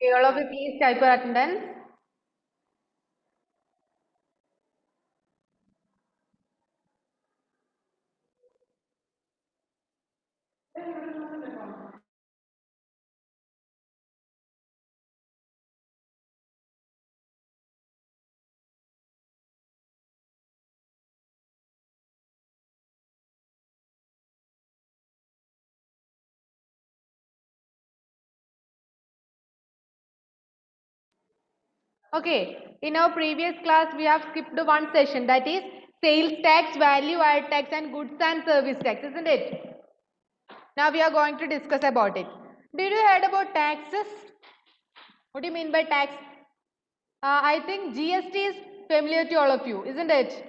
Okay, all of you please type your attendance. Okay, in our previous class we have skipped one session, that is sales tax, value added tax and goods and service tax, isn't it? Now we are going to discuss about it. Did you heard about taxes? What do you mean by tax? I think GST is familiar to all of you, isn't it?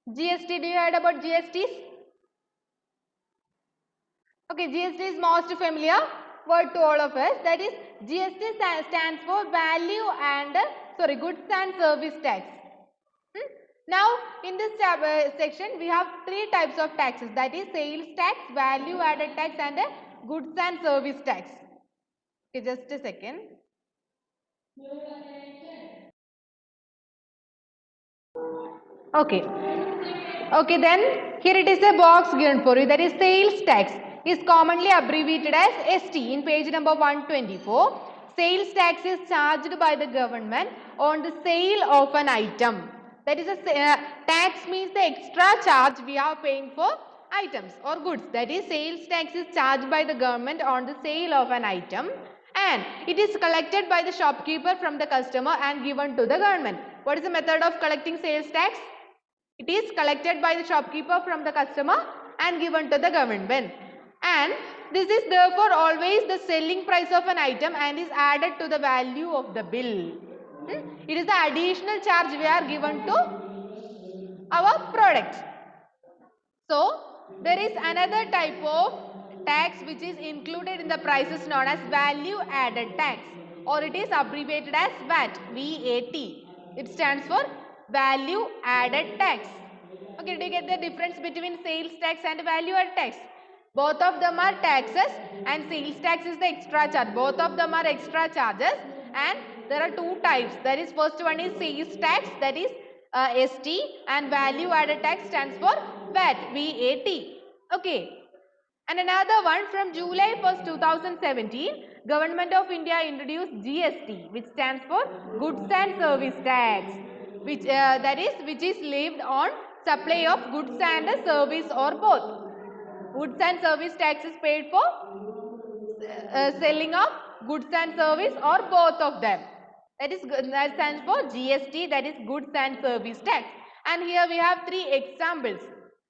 GST, do you heard about GSTs? Okay, GST is most familiar word to all of us. That is, GST stands for value and goods and service tax. Now, in this section, we have three types of taxes. That is sales tax, value added tax, and goods and service tax. Okay, just a second. Okay. Okay, then here it is a box given for you, that is sales tax is commonly abbreviated as ST in page number 124. Sales tax is charged by the government on the sale of an item. That is a tax means the extra charge we are paying for items or goods. That is sales tax is charged by the government on the sale of an item and it is collected by the shopkeeper from the customer and given to the government. What is the method of collecting sales tax? It is collected by the shopkeeper from the customer and given to the government. And this is therefore always the selling price of an item and is added to the value of the bill. It is the additional charge we are given to our product. So, there is another type of tax which is included in the prices known as value added tax, or it is abbreviated as VAT, V-A-T. It stands for value added tax. Okay, do you get the difference between sales tax and value added tax? Both of them are taxes and sales tax is the extra charge. Both of them are extra charges and there are two types. That is, first one is sales tax, that is ST, and value added tax stands for VAT, VAT. Okay. And another one, from July 1st, 2017, Government of India introduced GST, which stands for Goods and Service Tax, which is levied on supply of goods and service or both. Goods and service tax is paid for selling of goods and service or both of them. That stands for GST, that is goods and service tax. And here we have three examples.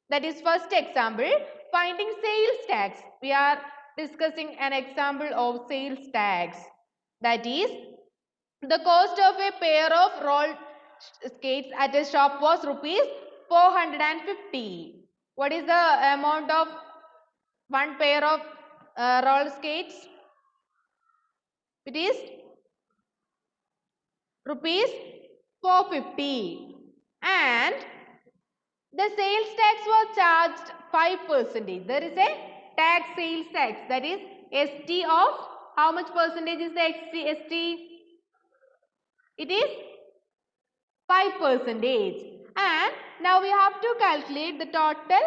That is, first example, finding sales tax. We are discussing an example of sales tax. That is, the cost of a pair of roller skates at a shop was rupees 450. What is the amount of one pair of roller skates? It is rupees 450 and the sales tax was charged 5%. There is a tax sales tax, that is ST of how much percentage is the ST? It is 5%. And now we have to calculate the total,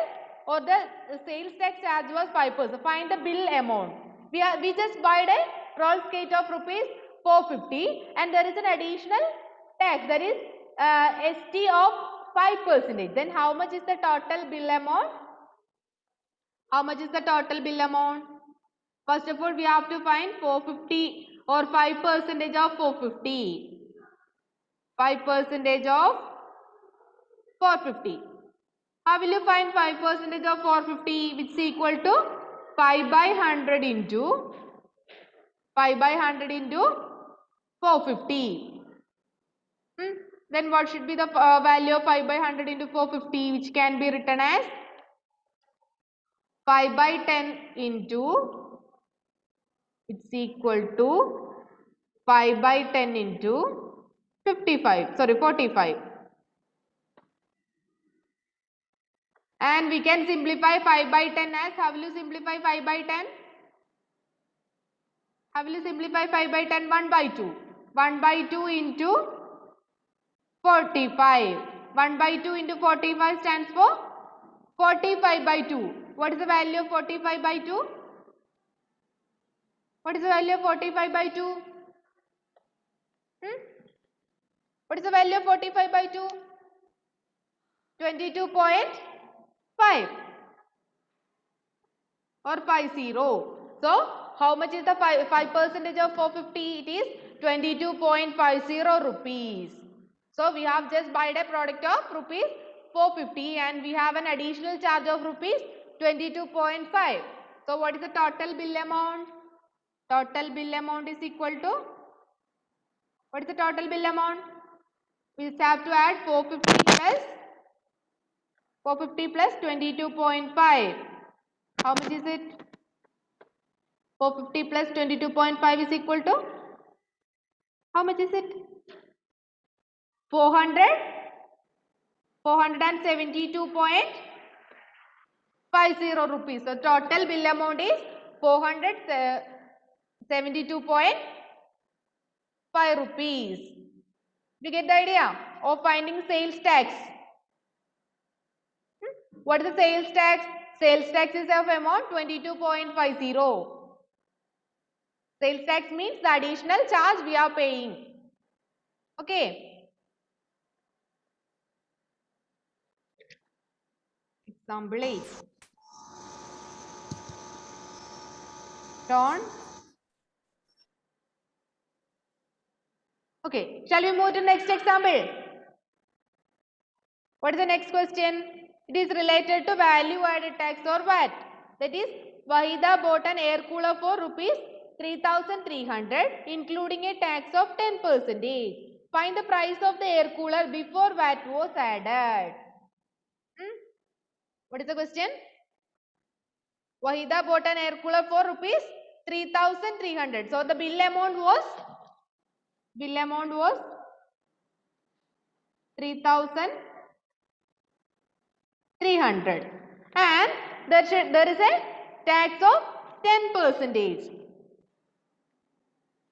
or the sales tax charge was 5%. Find the bill amount. We just bought a roll skate of rupees 450 and there is an additional tax, that is ST of 5%. Then how much is the total bill amount? How much is the total bill amount? First of all, we have to find 450 or 5% of 450. 5% of 450. How will you find 5% of 450, which is equal to 5 by 100 into 5 by 100 into 450. Then what should be the value of 5 by 100 into 450, which can be written as 5 by 10 into, it's equal to 5 by 10 into 45. And we can simplify 5 by 10 as, how will you simplify 5 by 10? How will you simplify 5 by 10? 1 by 2. 1 by 2 into 45. 1 by 2 into 45 stands for 45 by 2. What is the value of 45 by 2? What is the value of 45 by 2? What is the value of 45 by 2? 22.5 or 50. So, how much is the 5% of 450? It is 22.50 rupees. So, we have just bought a product of rupees 450 and we have an additional charge of rupees 22.5. So, what is the total bill amount? Total bill amount is equal to, what is the total bill amount? We just have to add 450 plus 22.5. How much is it? 450 plus 22.5 is equal to, how much is it? 472.50 rupees. So total bill amount is 472.5 rupees. You get the idea of finding sales tax? What is the sales tax? Sales tax is of amount 22.50. Sales tax means the additional charge we are paying. Okay. Example 8. Done. Okay. Shall we move to next example? What is the next question? It is related to value added tax or VAT. That is, Wahida bought an air cooler for rupees 3,300 including a tax of 10%. Find the price of the air cooler before VAT was added. What is the question? Wahida bought an air cooler for rupees 3,300. So the bill amount was 3,300 and there is a tax of 10%.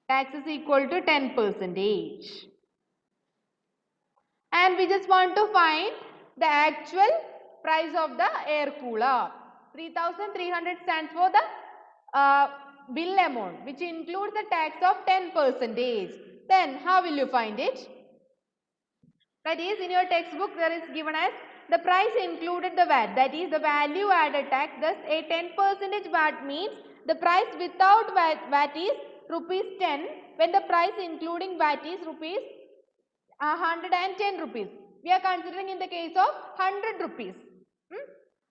Tax is equal to 10%. And we just want to find the actual price of the air cooler. 3,300 stands for the bill amount which includes the tax of 10%. Then how will you find it? That is, in your textbook there is given as the price included the VAT, that is the value added tax. Thus a 10% VAT means the price without VAT is rupees 10 when the price including VAT is rupees 110 rupees. We are considering in the case of 100 rupees.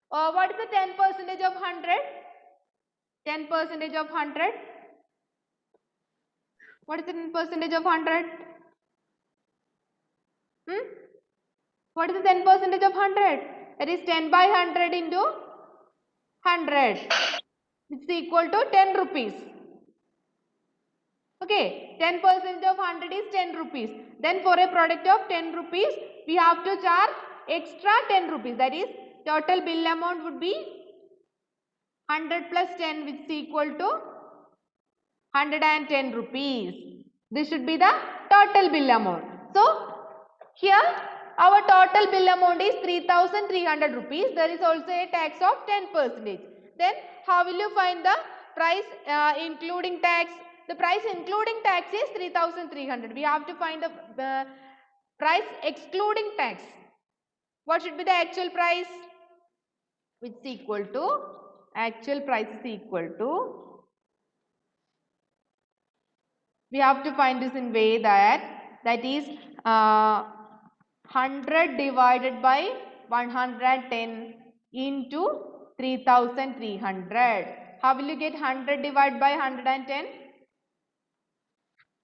What is the 10% of 100? 10% of 100? What is the 10% of 100? What is the 10% of 100? That is 10 by 100 into 100. It's equal to 10 rupees. Okay, 10% of 100 is 10 rupees. Then for a product of 10 rupees, we have to charge extra 10 rupees. That is, total bill amount would be 100 plus 10 which is equal to 110 rupees. This should be the total bill amount. So, here our total bill amount is 3,300 rupees. There is also a tax of 10%. Then how will you find the price including tax? The price including tax is 3,300. We have to find the price excluding tax. What should be the actual price? Which is equal to, actual price is equal to, we have to find this in way that is 100 divided by 110 into 3,300. How will you get 100 divided by 110?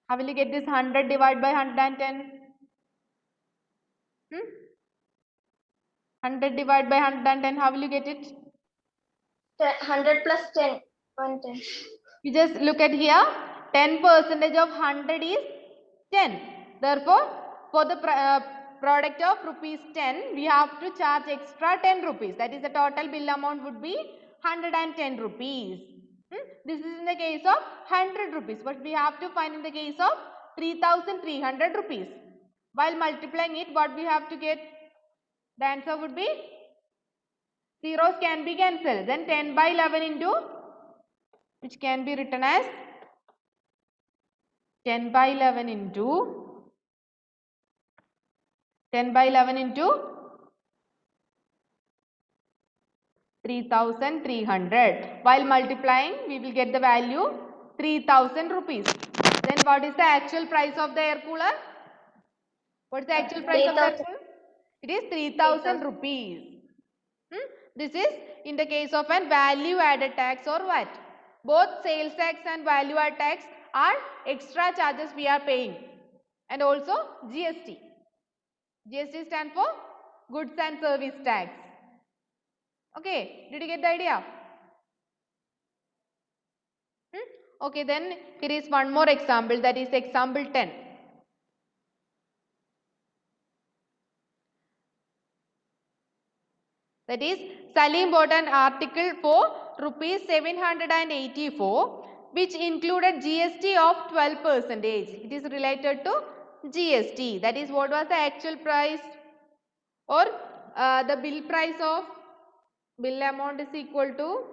How will you get this 100 divided by 110? 100 divided by 110, how will you get it? 100 plus 10, 110. You just look at here, 10% of 100 is 10. Therefore, for the product of rupees 10, we have to charge extra 10 rupees. That is, the total bill amount would be 110 rupees. This is in the case of 100 rupees, but we have to find in the case of 3,300 rupees. While multiplying it, what we have to get? The answer would be, zeros can be cancelled. Then 10 by 11 into, which can be written as 10 by 11 into 10 by 11 into 3,300. While multiplying, we will get the value 3,000 rupees. Then what is the actual price of the air cooler? What is the actual price of the air 3,000. cooler? It is 3,000 rupees. This is in the case of an value added tax or VAT. Both sales tax and value added tax are extra charges we are paying. And also GST. GST stands for goods and service tax. Okay, did you get the idea? Okay, then here is one more example, that is example 10. That is, Salim bought an article for rupees 784, which included GST of 12%. It is related to GST. That is, what was the actual price, or the bill price of bill amount is equal to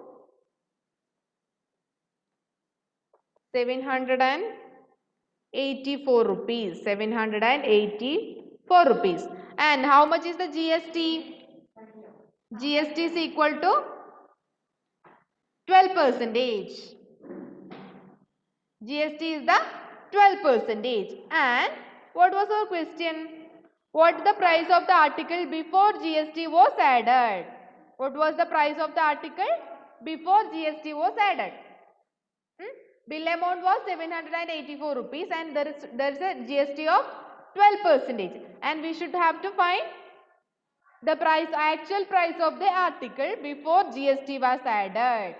784 rupees. 784 rupees. And how much is the GST? GST is equal to 12%. GST is the 12%. And what was our question? What the price of the article before GST was added? What was the price of the article before GST was added? Bill amount was 784 rupees and there is a GST of 12%. And we should have to find the price, actual price of the article before GST was added.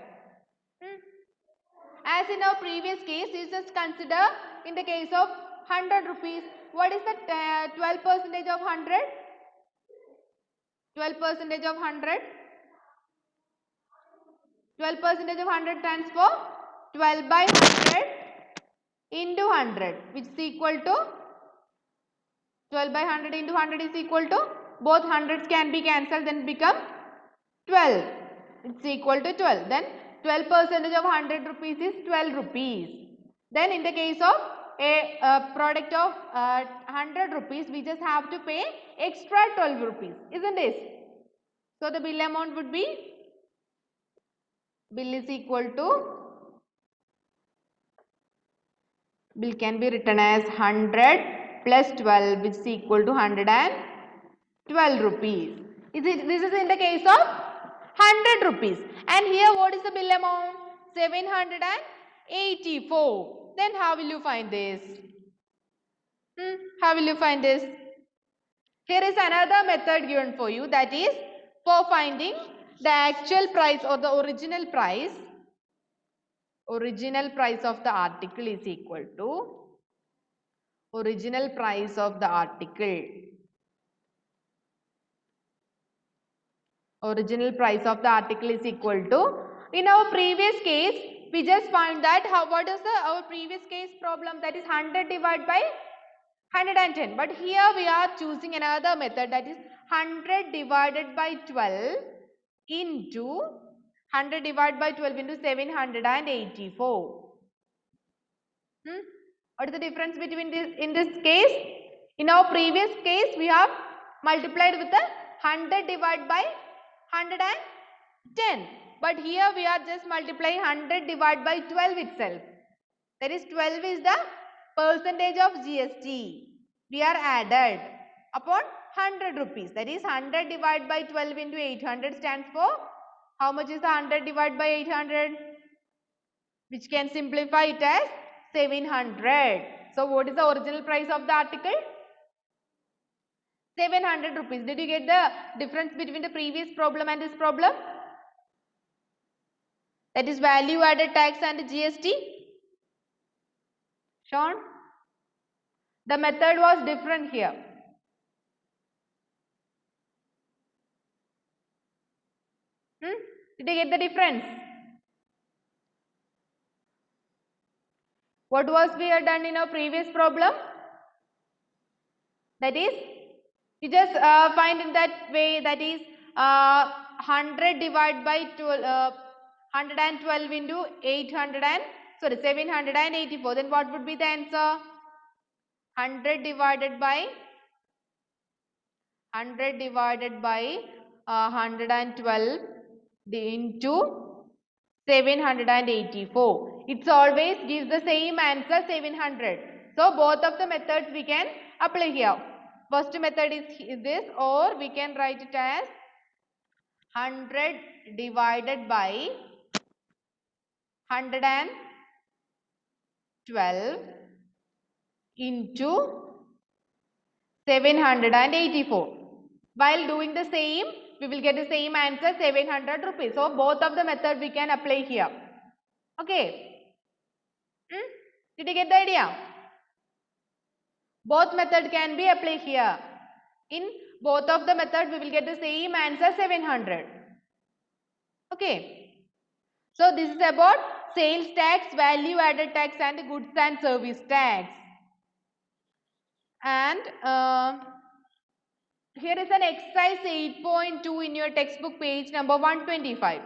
As in our previous case, you just consider in the case of 100 rupees. What is the 12% of 100? 12% of 100? 12% of 100 stands for 12 by 100 into 100, which is equal to 12 by 100 into 100 is equal to, both hundreds can be cancelled, then become 12. It's equal to 12. Then 12% of 100 rupees is 12 rupees. Then in the case of a product of 100 rupees, we just have to pay extra 12 rupees, isn't it? So the bill amount would be, bill is equal to, bill can be written as 100 plus 12, which is equal to 112 rupees. This is in the case of 100 rupees. And here what is the bill amount? 784. Then how will you find this? How will you find this? Here is another method given for you, that is for finding the actual price or the original price. Original price of the article is equal to original price of the article. Original price of the article is equal to, in our previous case, we just found that what is our previous case problem, that is 100 divided by 110. But here we are choosing another method, that is 100 divided by 12 into 100 divided by 12 into 784. What is the difference between this? In this case, in our previous case, we have multiplied with the 100 divided by 110. But here we are just multiplying 100 divided by 12 itself. That is 12 is the percentage of GST. We are added upon 100 rupees. That is 100 divided by 12 into 800 stands for, how much is the 100 divided by 800? Which can simplify it as 700. So what is the original price of the article? 700 rupees. Did you get the difference between the previous problem and this problem? That is value added tax and GST. Shown? The method was different here. Did you get the difference? What was we had done in our previous problem? That is, you just find in that way, that is 100 divided by 12, 112 into 784. Then what would be the answer? 100 divided by 112 into 784. It always gives the same answer, 700. So both of the methods we can apply here. First method is this, or we can write it as 100 divided by 112 into 784. While doing the same, we will get the same answer, 700 rupees. So both of the method we can apply here. Okay. Did you get the idea? Both method can be applied here. In both of the method, we will get the same answer, 700. Okay. So this is about sales tax, value added tax and goods and service tax. And here is an exercise 8.2 in your textbook, page number 125.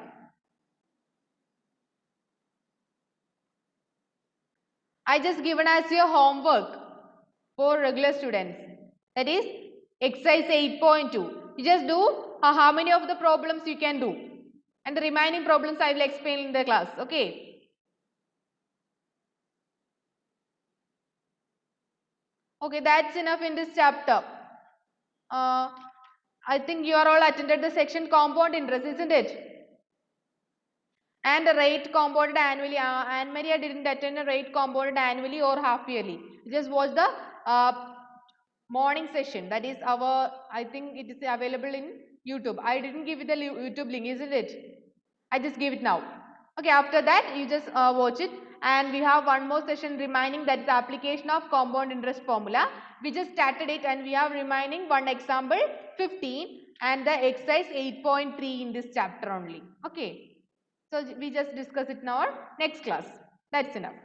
I just given as your homework for regular students. That is exercise 8.2. You just do how many of the problems you can do. And the remaining problems I will explain in the class. Okay. Okay, that's enough in this chapter. I think you are all attended the section compound interest, isn't it? And the rate compounded annually. Anne Maria didn't attend a rate compounded annually or half yearly. Just watch the morning session. That is our, I think it is available in YouTube. I didn't give you the YouTube link, isn't it? I just give it now. Okay, after that you just watch it. And we have one more session remaining, that is application of compound interest formula. We just started it and we have remaining one example 15 and the exercise 8.3 in this chapter only. Okay. So we just discuss it in our next class. That's enough.